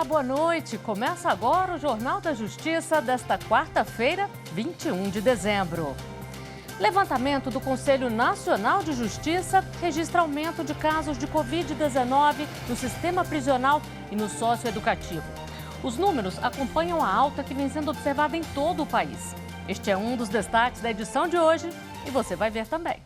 Olá, boa noite. Começa agora o Jornal da Justiça desta quarta-feira, 21 de dezembro. Levantamento do Conselho Nacional de Justiça registra aumento de casos de Covid-19 no sistema prisional e no socioeducativo. Os números acompanham a alta que vem sendo observada em todo o país. Este é um dos destaques da edição de hoje e você vai ver também.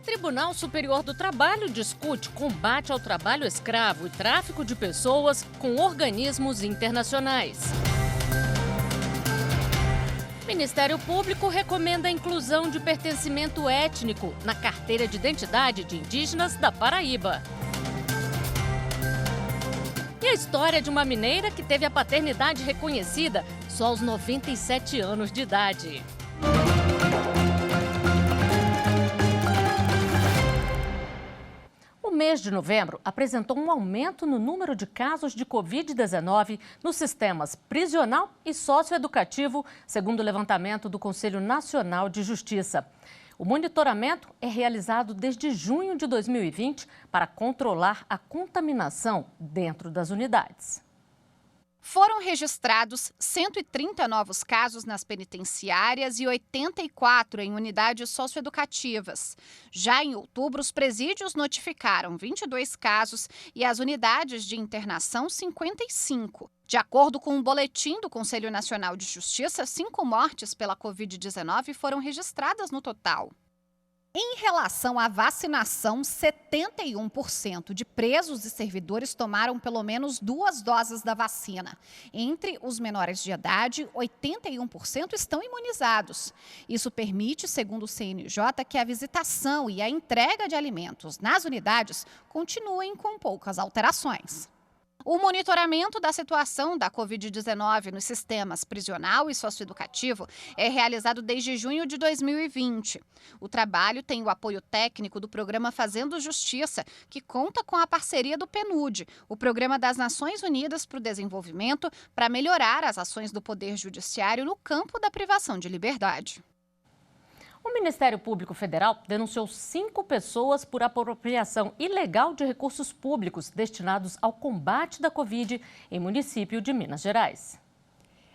Tribunal Superior do Trabalho discute combate ao trabalho escravo e tráfico de pessoas com organismos internacionais. Ministério Público recomenda a inclusão de pertencimento étnico na carteira de identidade de indígenas da Paraíba. E a história de uma mineira que teve a paternidade reconhecida só aos 97 anos de idade. O mês de novembro apresentou um aumento no número de casos de Covid-19 nos sistemas prisional e socioeducativo, segundo o levantamento do Conselho Nacional de Justiça. O monitoramento é realizado desde junho de 2020 para controlar a contaminação dentro das unidades. Foram registrados 130 novos casos nas penitenciárias e 84 em unidades socioeducativas. Já em outubro, os presídios notificaram 22 casos e as unidades de internação 55. De acordo com um boletim do Conselho Nacional de Justiça, 5 mortes pela Covid-19 foram registradas no total. Em relação à vacinação, 71% de presos e servidores tomaram pelo menos 2 doses da vacina. Entre os menores de idade, 81% estão imunizados. Isso permite, segundo o CNJ, que a visitação e a entrega de alimentos nas unidades continuem com poucas alterações. O monitoramento da situação da Covid-19 nos sistemas prisional e socioeducativo é realizado desde junho de 2020. O trabalho tem o apoio técnico do programa Fazendo Justiça, que conta com a parceria do PNUD, o Programa das Nações Unidas para o Desenvolvimento, para melhorar as ações do Poder Judiciário no campo da privação de liberdade. O Ministério Público Federal denunciou 5 pessoas por apropriação ilegal de recursos públicos destinados ao combate da Covid em município de Minas Gerais.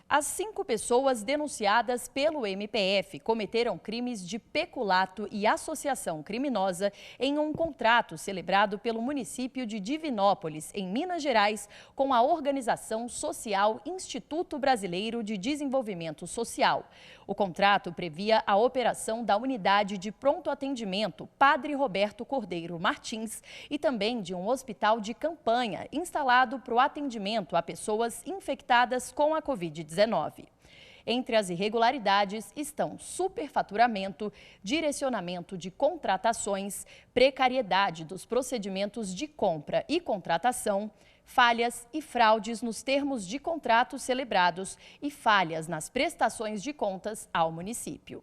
As 5 pessoas denunciadas pelo MPF cometeram crimes de peculato e associação criminosa em um contrato celebrado pelo município de Divinópolis, em Minas Gerais, com a organização social Instituto Brasileiro de Desenvolvimento Social. O contrato previa a operação da unidade de pronto atendimento Padre Roberto Cordeiro Martins e também de um hospital de campanha instalado para o atendimento a pessoas infectadas com a Covid-19. Entre as irregularidades estão superfaturamento, direcionamento de contratações, precariedade dos procedimentos de compra e contratação, falhas e fraudes nos termos de contratos celebrados e falhas nas prestações de contas ao município.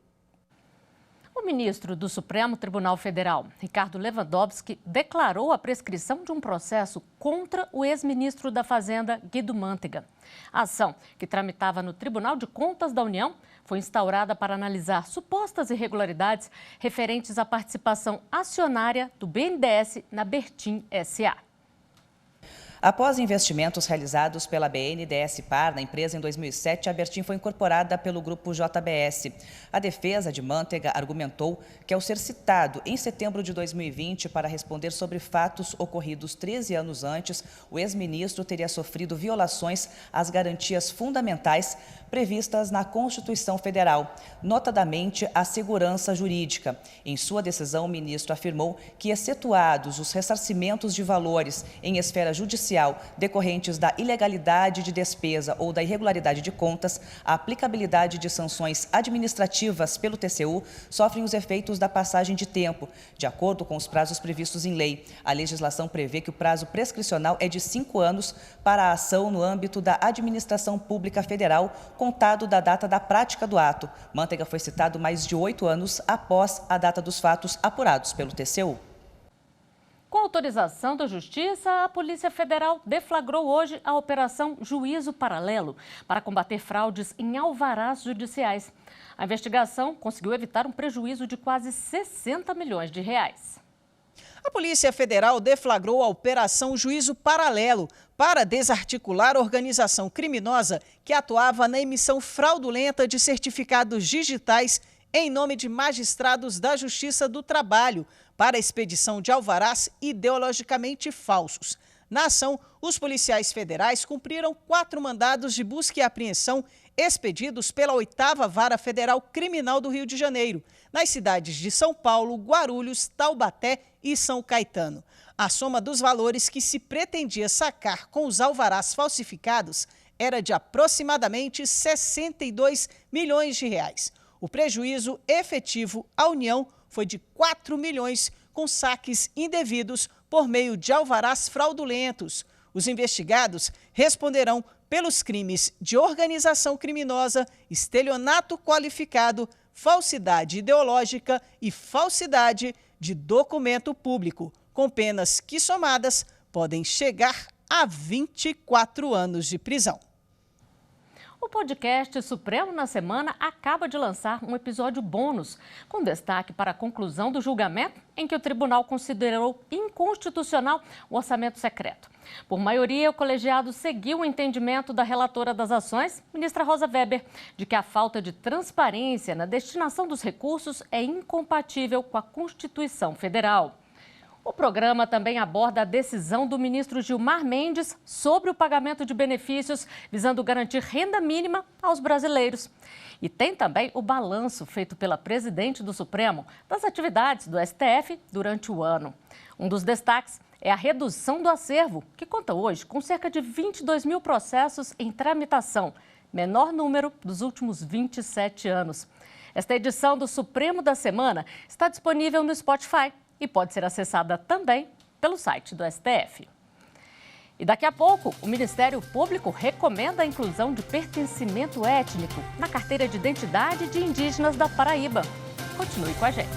O ministro do Supremo Tribunal Federal, Ricardo Lewandowski, declarou a prescrição de um processo contra o ex-ministro da Fazenda, Guido Mantega. A ação, que tramitava no Tribunal de Contas da União, foi instaurada para analisar supostas irregularidades referentes à participação acionária do BNDES na Bertin SA. Após investimentos realizados pela BNDES Par na empresa em 2007, a Bertin foi incorporada pelo grupo JBS. A defesa de Mantega argumentou que, ao ser citado em setembro de 2020 para responder sobre fatos ocorridos 13 anos antes, o ex-ministro teria sofrido violações às garantias fundamentais previstas na Constituição Federal, notadamente a segurança jurídica. Em sua decisão, o ministro afirmou que, excetuados os ressarcimentos de valores em esfera judicial decorrentes da ilegalidade de despesa ou da irregularidade de contas, a aplicabilidade de sanções administrativas pelo TCU sofrem os efeitos da passagem de tempo, de acordo com os prazos previstos em lei. A legislação prevê que o prazo prescricional é de 5 anos para a ação no âmbito da administração pública federal, contado da data da prática do ato. Mantega foi citado mais de 8 anos após a data dos fatos apurados pelo TCU. Com autorização da Justiça, a Polícia Federal deflagrou hoje a Operação Juízo Paralelo para combater fraudes em alvarás judiciais. A investigação conseguiu evitar um prejuízo de quase 60 milhões de reais. A Polícia Federal deflagrou a Operação Juízo Paralelo para desarticular a organização criminosa que atuava na emissão fraudulenta de certificados digitais em nome de magistrados da Justiça do Trabalho para a expedição de alvarás ideologicamente falsos. Na ação, os policiais federais cumpriram 4 mandados de busca e apreensão expedidos pela 8ª Vara Federal Criminal do Rio de Janeiro, nas cidades de São Paulo, Guarulhos, Taubaté e São Caetano. A soma dos valores que se pretendia sacar com os alvarás falsificados era de aproximadamente 62 milhões de reais. O prejuízo efetivo à União foi de 4 milhões com saques indevidos por meio de alvarás fraudulentos. Os investigados responderão pelos crimes de organização criminosa, estelionato qualificado, falsidade ideológica e falsidade de documento público, com penas que, somadas, podem chegar a 24 anos de prisão. O podcast Supremo na Semana acaba de lançar um episódio bônus, com destaque para a conclusão do julgamento em que o tribunal considerou inconstitucional o orçamento secreto. Por maioria, o colegiado seguiu o entendimento da relatora das ações, ministra Rosa Weber, de que a falta de transparência na destinação dos recursos é incompatível com a Constituição Federal. O programa também aborda a decisão do ministro Gilmar Mendes sobre o pagamento de benefícios, visando garantir renda mínima aos brasileiros. E tem também o balanço feito pela presidente do Supremo das atividades do STF durante o ano. Um dos destaques é a redução do acervo, que conta hoje com cerca de 22 mil processos em tramitação, menor número dos últimos 27 anos. Esta edição do Supremo da Semana está disponível no Spotify e pode ser acessada também pelo site do STF. E daqui a pouco, o Ministério Público recomenda a inclusão de pertencimento étnico na carteira de identidade de indígenas da Paraíba. Continue com a gente.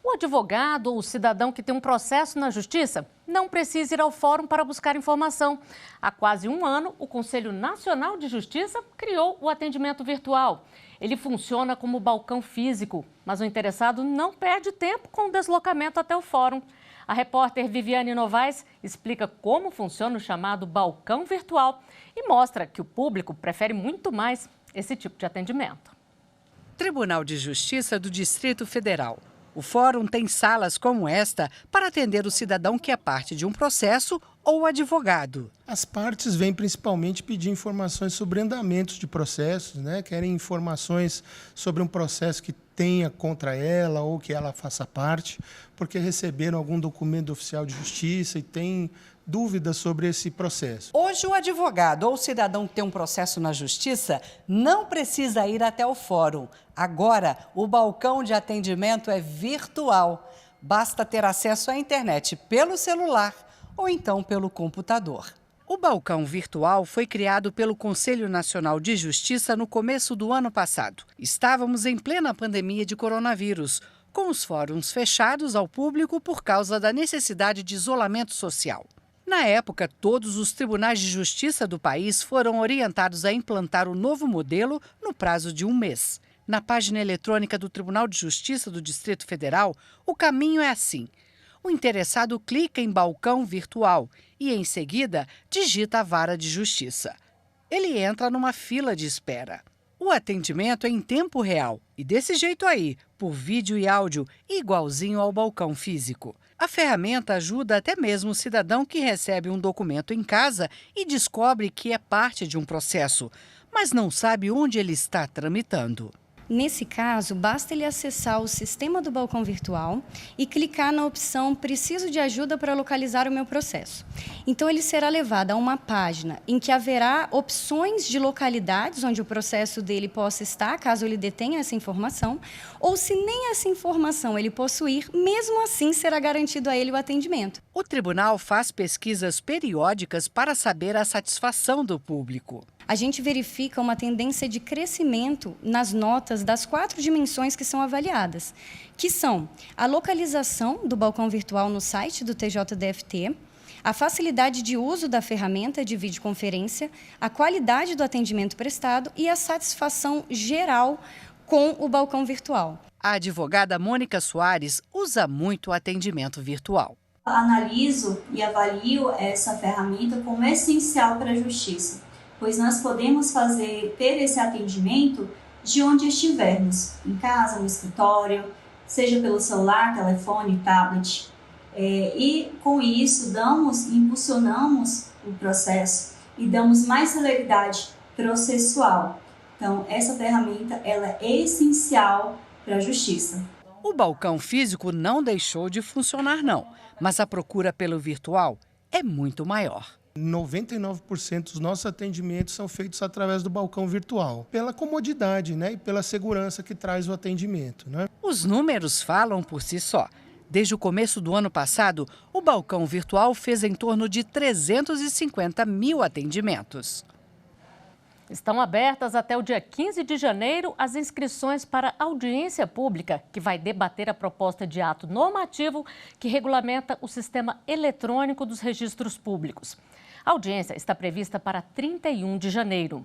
O advogado ou o cidadão que tem um processo na Justiça não precisa ir ao fórum para buscar informação. Há quase um ano, o Conselho Nacional de Justiça criou o atendimento virtual. Ele funciona como balcão físico, mas o interessado não perde tempo com o deslocamento até o fórum. A repórter Viviane Novaes explica como funciona o chamado balcão virtual e mostra que o público prefere muito mais esse tipo de atendimento. Tribunal de Justiça do Distrito Federal. O fórum tem salas como esta para atender o cidadão que é parte de um processo ou advogado. As partes vêm principalmente pedir informações sobre andamentos de processos, querem informações sobre um processo que tenha contra ela ou que ela faça parte, porque receberam algum documento oficial de justiça e têm dúvidas sobre esse processo. Hoje, o advogado ou o cidadão que tem um processo na Justiça não precisa ir até o fórum. Agora, o balcão de atendimento é virtual. Basta ter acesso à internet pelo celular ou então pelo computador. O balcão virtual foi criado pelo Conselho Nacional de Justiça no começo do ano passado. Estávamos em plena pandemia de coronavírus, com os fóruns fechados ao público por causa da necessidade de isolamento social. Na época, todos os tribunais de justiça do país foram orientados a implantar o novo modelo no prazo de um mês. Na página eletrônica do Tribunal de Justiça do Distrito Federal, o caminho é assim. O interessado clica em balcão virtual e, em seguida, digita a vara de justiça. Ele entra numa fila de espera. O atendimento é em tempo real e desse jeito aí, por vídeo e áudio, igualzinho ao balcão físico. A ferramenta ajuda até mesmo o cidadão que recebe um documento em casa e descobre que é parte de um processo, mas não sabe onde ele está tramitando. Nesse caso, basta ele acessar o sistema do balcão virtual e clicar na opção "Preciso de ajuda para localizar o meu processo". Então, ele será levado a uma página em que haverá opções de localidades onde o processo dele possa estar, caso ele detenha essa informação, ou se nem essa informação ele possuir, mesmo assim será garantido a ele o atendimento. O tribunal faz pesquisas periódicas para saber a satisfação do público. A gente verifica uma tendência de crescimento nas notas das 4 dimensões que são avaliadas, que são a localização do balcão virtual no site do TJDFT, a facilidade de uso da ferramenta de videoconferência, a qualidade do atendimento prestado e a satisfação geral com o balcão virtual. A advogada Mônica Soares usa muito o atendimento virtual. Analiso e avalio essa ferramenta como essencial para a justiça, pois nós podemos ter esse atendimento de onde estivermos, em casa, no escritório, seja pelo celular, telefone, tablet. E com isso impulsionamos o processo e damos mais celeridade processual. Então, essa ferramenta ela é essencial para a justiça. O balcão físico não deixou de funcionar, não, mas a procura pelo virtual é muito maior. 99% dos nossos atendimentos são feitos através do balcão virtual, pela comodidade, né, e pela segurança que traz o atendimento, né? Os números falam por si só. Desde o começo do ano passado, o balcão virtual fez em torno de 350 mil atendimentos. Estão abertas até o dia 15 de janeiro as inscrições para a audiência pública, que vai debater a proposta de ato normativo que regulamenta o sistema eletrônico dos registros públicos. A audiência está prevista para 31 de janeiro.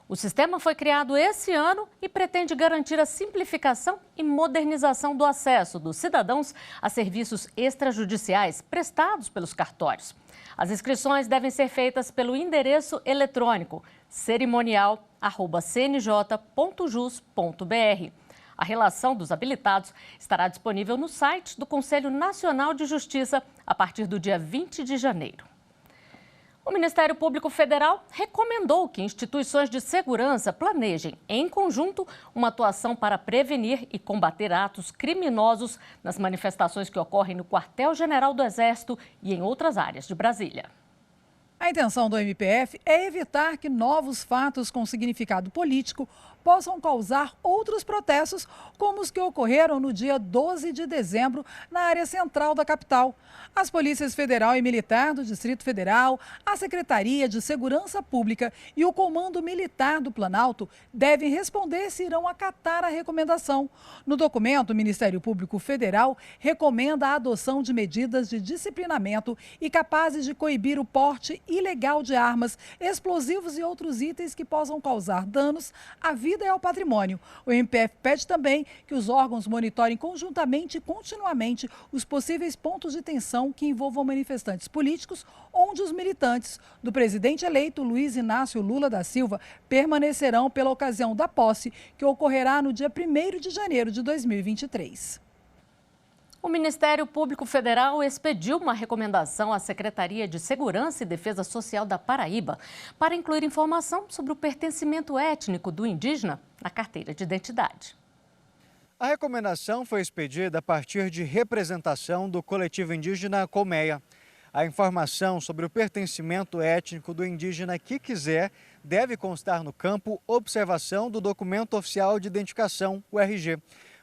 O sistema foi criado esse ano e pretende garantir a simplificação e modernização do acesso dos cidadãos a serviços extrajudiciais prestados pelos cartórios. As inscrições devem ser feitas pelo endereço eletrônico cerimonial@cnj.jus.br. A relação dos habilitados estará disponível no site do Conselho Nacional de Justiça a partir do dia 20 de janeiro. O Ministério Público Federal recomendou que instituições de segurança planejem, em conjunto, uma atuação para prevenir e combater atos criminosos nas manifestações que ocorrem no Quartel-General do Exército e em outras áreas de Brasília. A intenção do MPF é evitar que novos fatos com significado político possam causar outros protestos, como os que ocorreram no dia 12 de dezembro na área central da capital. As polícias federal e militar do Distrito Federal, a Secretaria de Segurança Pública e o Comando Militar do Planalto devem responder se irão acatar a recomendação. No documento, o Ministério Público Federal recomenda a adoção de medidas de disciplinamento e capazes de coibir o porte ilegal de armas, explosivos e outros itens que possam causar danos à vida e ao patrimônio. O MPF pede também que os órgãos monitorem conjuntamente e continuamente os possíveis pontos de tensão que envolvam manifestantes políticos, onde os militantes do presidente eleito Luiz Inácio Lula da Silva permanecerão pela ocasião da posse, que ocorrerá no dia 1º de janeiro de 2023. O Ministério Público Federal expediu uma recomendação à Secretaria de Segurança e Defesa Social da Paraíba para incluir informação sobre o pertencimento étnico do indígena na carteira de identidade. A recomendação foi expedida a partir de representação do coletivo indígena Colmeia. A informação sobre o pertencimento étnico do indígena que quiser deve constar no campo observação do documento oficial de identificação, o RG.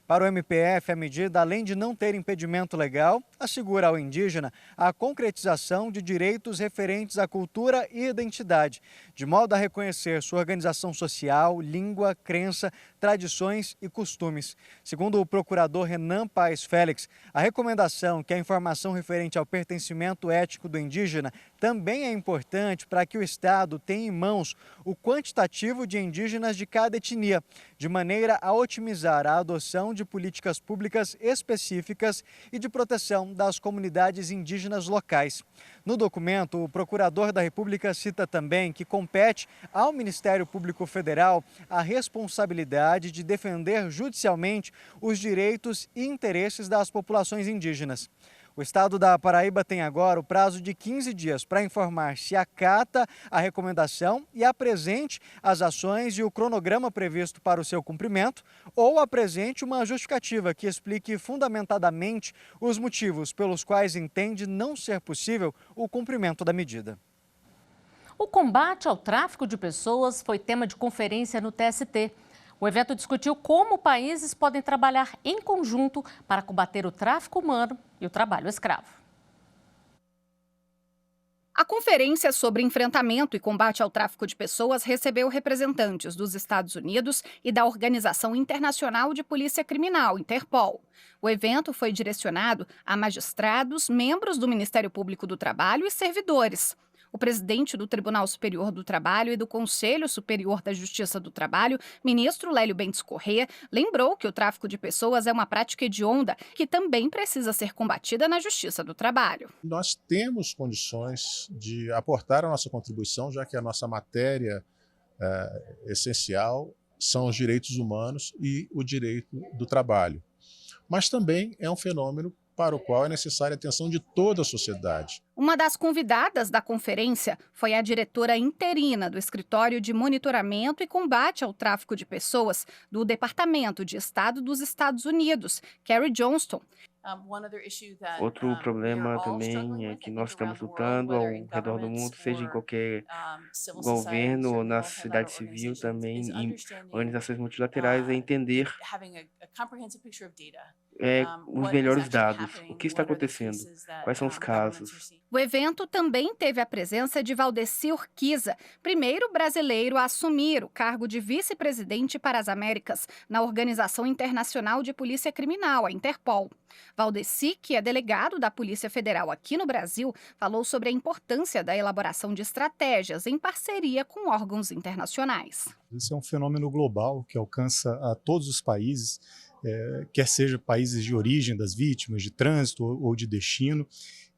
Para o MPF, a medida, além de não ter impedimento legal, assegura ao indígena a concretização de direitos referentes à cultura e identidade, de modo a reconhecer sua organização social, língua, crença, tradições e costumes. Segundo o procurador Renan Paes Félix, a recomendação que a informação referente ao pertencimento étnico do indígena também é importante para que o Estado tenha em mãos o quantitativo de indígenas de cada etnia, de maneira a otimizar a adoção de políticas públicas específicas e de proteção das comunidades indígenas locais. No documento, o procurador da República cita também que compete ao Ministério Público Federal a responsabilidade de defender judicialmente os direitos e interesses das populações indígenas. O Estado da Paraíba tem agora o prazo de 15 dias para informar se acata a recomendação e apresente as ações e o cronograma previsto para o seu cumprimento, ou apresente uma justificativa que explique fundamentadamente os motivos pelos quais entende não ser possível o cumprimento da medida. O combate ao tráfico de pessoas foi tema de conferência no TST. O evento discutiu como países podem trabalhar em conjunto para combater o tráfico humano e o trabalho escravo. A Conferência sobre Enfrentamento e Combate ao Tráfico de Pessoas recebeu representantes dos Estados Unidos e da Organização Internacional de Polícia Criminal, Interpol. O evento foi direcionado a magistrados, membros do Ministério Público do Trabalho e servidores. O presidente do Tribunal Superior do Trabalho e do Conselho Superior da Justiça do Trabalho, ministro Lélio Bentes Corrêa, lembrou que o tráfico de pessoas é uma prática hedionda que também precisa ser combatida na Justiça do Trabalho. Nós temos condições de aportar a nossa contribuição, já que a nossa matéria essencial são os direitos humanos e o direito do trabalho. Mas também é um fenômeno para o qual é necessária a atenção de toda a sociedade. Uma das convidadas da conferência foi a diretora interina do Escritório de Monitoramento e Combate ao Tráfico de Pessoas do Departamento de Estado dos Estados Unidos, Carrie Johnston. Outro problema também é que nós estamos lutando ao redor do mundo, seja em qualquer governo ou na sociedade civil, também em organizações multilaterais, é entender os melhores dados, o que está acontecendo, quais são os casos. O evento também teve a presença de Valdeci Urquiza, primeiro brasileiro a assumir o cargo de vice-presidente para as Américas na Organização Internacional de Polícia Criminal, a Interpol. Valdeci, que é delegado da Polícia Federal aqui no Brasil, falou sobre a importância da elaboração de estratégias em parceria com órgãos internacionais. Esse é um fenômeno global que alcança a todos os países, quer seja países de origem das vítimas, de trânsito ou de destino,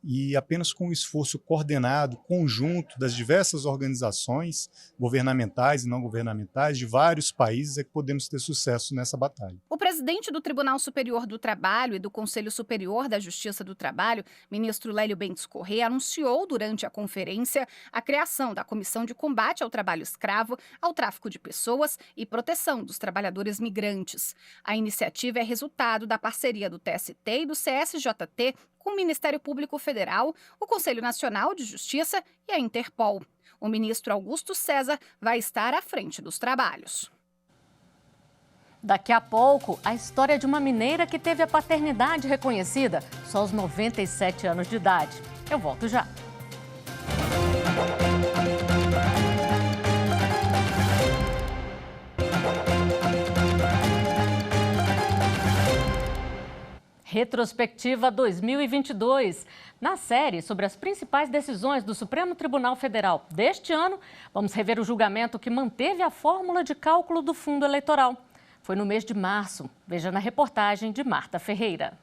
e apenas com um esforço coordenado, conjunto das diversas organizações governamentais e não governamentais de vários países é que podemos ter sucesso nessa batalha. O presidente do Tribunal Superior do Trabalho e do Conselho Superior da Justiça do Trabalho, ministro Lélio Bentes Corrêa, anunciou durante a conferência a criação da Comissão de Combate ao Trabalho Escravo, ao Tráfico de Pessoas e Proteção dos Trabalhadores Migrantes. A iniciativa é resultado da parceria do TST e do CSJT com o Ministério Público Federal, o Conselho Nacional de Justiça e a Interpol. O ministro Augusto César vai estar à frente dos trabalhos. Daqui a pouco, a história de uma mineira que teve a paternidade reconhecida só aos 97 anos de idade. Eu volto já. Retrospectiva 2022. Na série sobre as principais decisões do Supremo Tribunal Federal deste ano, vamos rever o julgamento que manteve a fórmula de cálculo do fundo eleitoral. Foi no mês de março. Veja na reportagem de Marta Ferreira.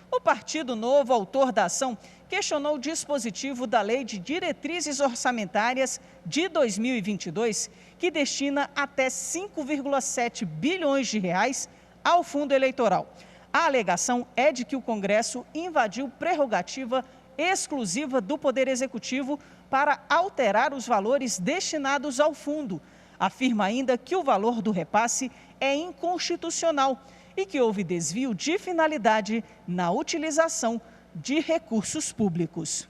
O Partido Novo, autor da ação, questionou o dispositivo da Lei de Diretrizes Orçamentárias de 2022, que destina até 5,7 bilhões de reais ao fundo eleitoral. A alegação é de que o Congresso invadiu prerrogativa exclusiva do Poder Executivo para alterar os valores destinados ao fundo. Afirma ainda que o valor do repasse é inconstitucional e que houve desvio de finalidade na utilização de recursos públicos.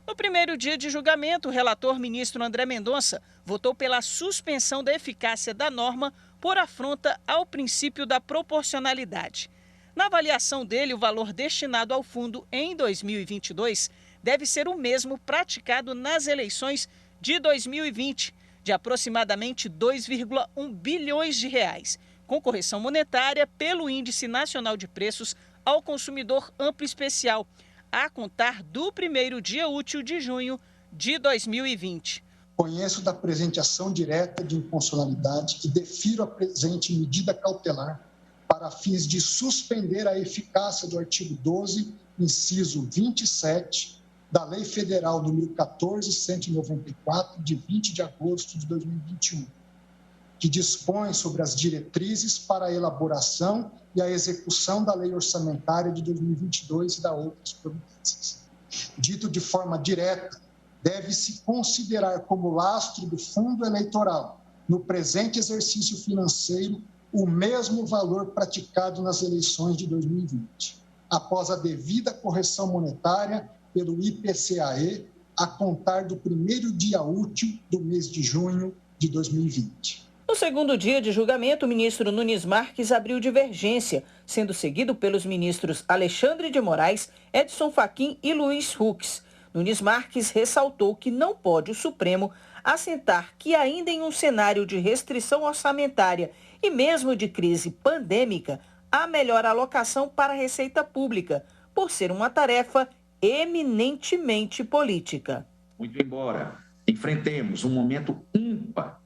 No primeiro dia de julgamento, o relator ministro André Mendonça votou pela suspensão da eficácia da norma por afronta ao princípio da proporcionalidade. Na avaliação dele, o valor destinado ao fundo em 2022 deve ser o mesmo praticado nas eleições de 2020, de aproximadamente 2,1 bilhões de reais, com correção monetária pelo Índice Nacional de Preços ao Consumidor Amplo Especial, a contar do primeiro dia útil de junho de 2020. Conheço da presente ação direta de inconstitucionalidade e defiro a presente medida cautelar para fins de suspender a eficácia do artigo 12, inciso 27, da Lei Federal nº 14.194, de 20 de agosto de 2021, que dispõe sobre as diretrizes para a elaboração e a execução da Lei Orçamentária de 2022 e da outras providências. Dito de forma direta, deve-se considerar como lastro do fundo eleitoral, no presente exercício financeiro, o mesmo valor praticado nas eleições de 2020, após a devida correção monetária pelo IPCAE, a contar do primeiro dia útil do mês de junho de 2020. O No segundo dia de julgamento, o ministro Nunes Marques abriu divergência, sendo seguido pelos ministros Alexandre de Moraes, Edson Fachin e Luiz Fux. Nunes Marques ressaltou que não pode o Supremo assentar que ainda em um cenário de restrição orçamentária e mesmo de crise pandêmica, há melhor alocação para a receita pública, por ser uma tarefa eminentemente política. Muito embora enfrentemos um momento ímpar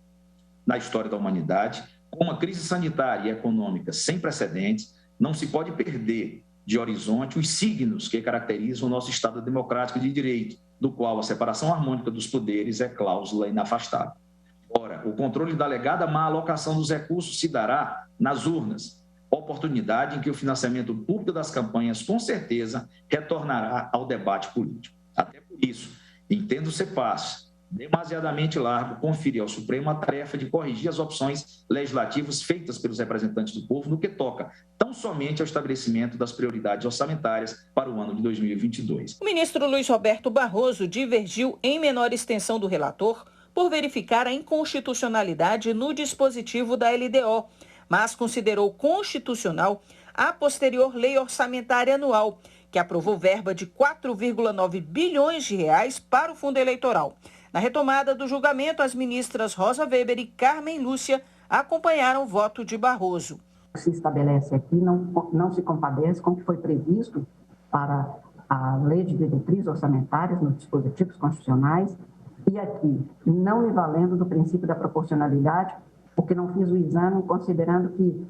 na história da humanidade, com uma crise sanitária e econômica sem precedentes, não se pode perder de horizonte os signos que caracterizam o nosso Estado democrático de direito, do qual a separação harmônica dos poderes é cláusula inafastável. Ora, o controle da alegada má alocação dos recursos se dará nas urnas, oportunidade em que o financiamento público das campanhas, com certeza, retornará ao debate político. Até por isso, entendo ser fácil, demasiadamente largo, conferir ao Supremo a tarefa de corrigir as opções legislativas feitas pelos representantes do povo no que toca tão somente ao estabelecimento das prioridades orçamentárias para o ano de 2022. O ministro Luiz Roberto Barroso divergiu em menor extensão do relator por verificar a inconstitucionalidade no dispositivo da LDO, mas considerou constitucional a posterior lei orçamentária anual, que aprovou verba de 4,9 bilhões de reais para o fundo eleitoral. Na retomada do julgamento, as ministras Rosa Weber e Carmen Lúcia acompanharam o voto de Barroso. Se estabelece aqui, não se compadece com o que foi previsto para a lei de diretrizes orçamentárias nos dispositivos constitucionais e aqui, não me valendo do princípio da proporcionalidade, porque não fiz o exame considerando que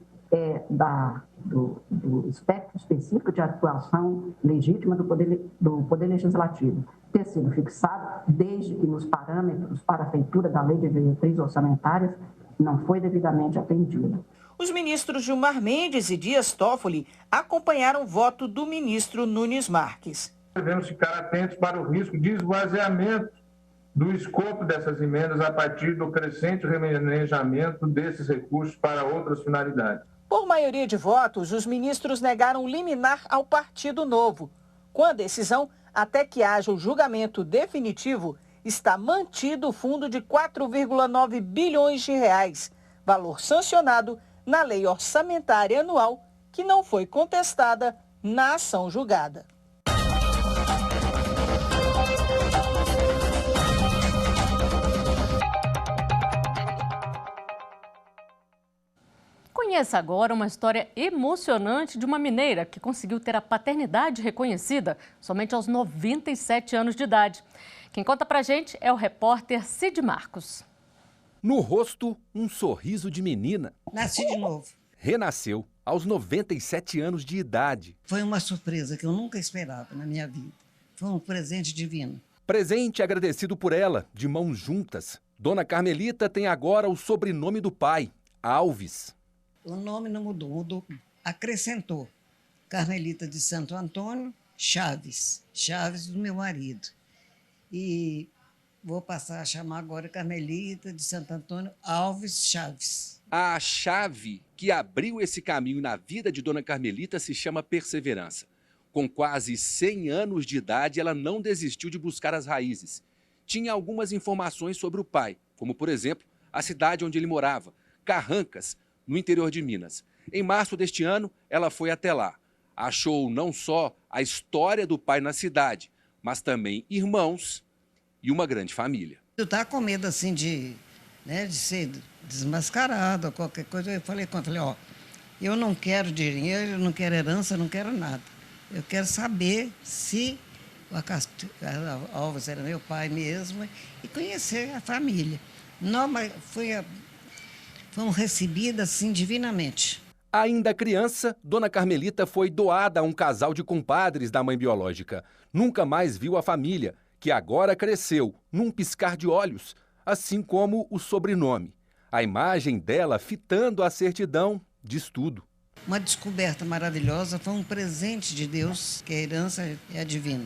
do espectro específico de atuação legítima do Poder Legislativo ter sido fixado, desde que nos parâmetros para a feitura da lei de diretrizes orçamentárias não foi devidamente atendido. Os ministros Gilmar Mendes e Dias Toffoli acompanharam o voto do ministro Nunes Marques. Devemos ficar atentos para o risco de esvaziamento do escopo dessas emendas a partir do crescente remanejamento desses recursos para outras finalidades. Por maioria de votos, os ministros negaram liminar ao Partido Novo. Com a decisão, até que haja o julgamento definitivo, está mantido o fundo de 4,9 bilhões de reais, valor sancionado na lei orçamentária anual, que não foi contestada na ação julgada. Conheça agora uma história emocionante de uma mineira que conseguiu ter a paternidade reconhecida somente aos 97 anos de idade. Quem conta pra gente é o repórter Cid Marcos. No rosto, um sorriso de menina. Nasci de novo. Renasceu aos 97 anos de idade. Foi uma surpresa que eu nunca esperava na minha vida. Foi um presente divino. Presente agradecido por ela, de mãos juntas. Dona Carmelita tem agora o sobrenome do pai, Alves. O nome não mudou, acrescentou. Carmelita de Santo Antônio Chaves, Chaves do meu marido. E vou passar a chamar agora Carmelita de Santo Antônio Alves Chaves. A chave que abriu esse caminho na vida de Dona Carmelita se chama perseverança. Com quase 100 anos de idade, ela não desistiu de buscar as raízes. Tinha algumas informações sobre o pai, como, por exemplo, a cidade onde ele morava, Carrancas, no interior de Minas. Em março deste ano, ela foi até lá. Achou não só a história do pai na cidade, mas também irmãos e uma grande família. Eu estava com medo assim de ser desmascarado, qualquer coisa. Eu falei, ó, eu não quero dinheiro, eu não quero herança, eu não quero nada. Eu quero saber se o Alves era meu pai mesmo e conhecer a família. Não, mas fomos recebidas assim divinamente. Ainda criança, Dona Carmelita foi doada a um casal de compadres da mãe biológica. Nunca mais viu a família, que agora cresceu num piscar de olhos, assim como o sobrenome. A imagem dela fitando a certidão diz tudo. Uma descoberta maravilhosa, foi um presente de Deus, que a herança é divina.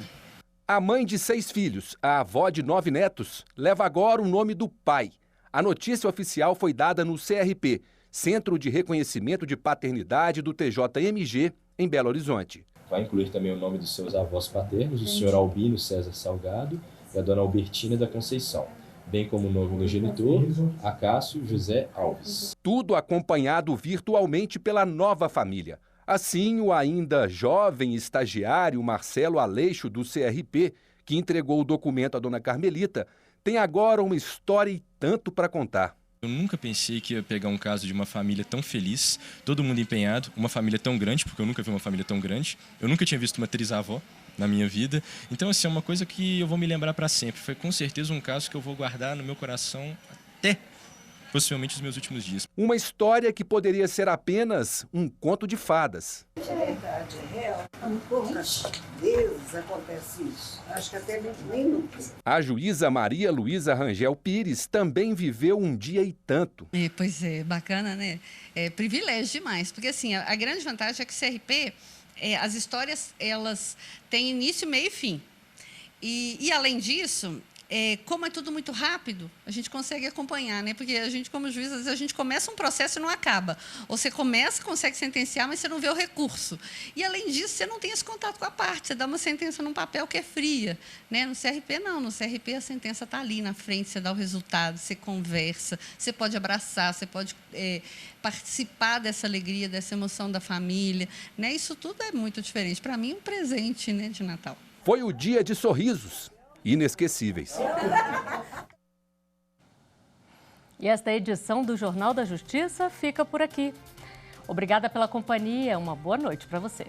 A mãe de 6 filhos, a avó de 9 netos, leva agora o nome do pai. A notícia oficial foi dada no CRP, Centro de Reconhecimento de Paternidade do TJMG, em Belo Horizonte. Vai incluir também o nome dos seus avós paternos, o senhor Albino César Salgado e a dona Albertina da Conceição. bem como o novo genitor, Acácio José Alves. Tudo acompanhado virtualmente pela nova família. Assim, o ainda jovem estagiário Marcelo Aleixo, do CRP, que entregou o documento à dona Carmelita, tem agora uma história e tanto para contar. Eu nunca pensei que ia pegar um caso de uma família tão feliz, todo mundo empenhado, uma família tão grande, porque eu nunca vi uma família tão grande. Eu nunca tinha visto uma trisavó na minha vida. Então, assim, é uma coisa que eu vou me lembrar para sempre. Foi com certeza um caso que eu vou guardar no meu coração até possivelmente os meus últimos dias. Uma história que poderia ser apenas um conto de fadas. É verdade, é real. Poucas vezes acontece isso. Acho que até nem nunca. A juíza Maria Luísa Rangel Pires também viveu um dia e tanto. Pois é, bacana, né? É privilégio demais, porque assim, a grande vantagem é que o CRP, as histórias, elas têm início, meio e fim. E além disso, como é tudo muito rápido, a gente consegue acompanhar, né? Porque a gente, como juiz, às vezes a gente começa um processo e não acaba. Ou você começa, consegue sentenciar, mas você não vê o recurso. E, além disso, você não tem esse contato com a parte. Você dá uma sentença num papel que é fria, né? No CRP, não. No CRP, a sentença está ali na frente, você dá o resultado, você conversa, você pode abraçar, você pode participar dessa alegria, dessa emoção da família, né? Isso tudo é muito diferente. Para mim, um presente, né, de Natal. Foi o dia de sorrisos inesquecíveis. E esta edição do Jornal da Justiça fica por aqui. Obrigada pela companhia, uma boa noite para você.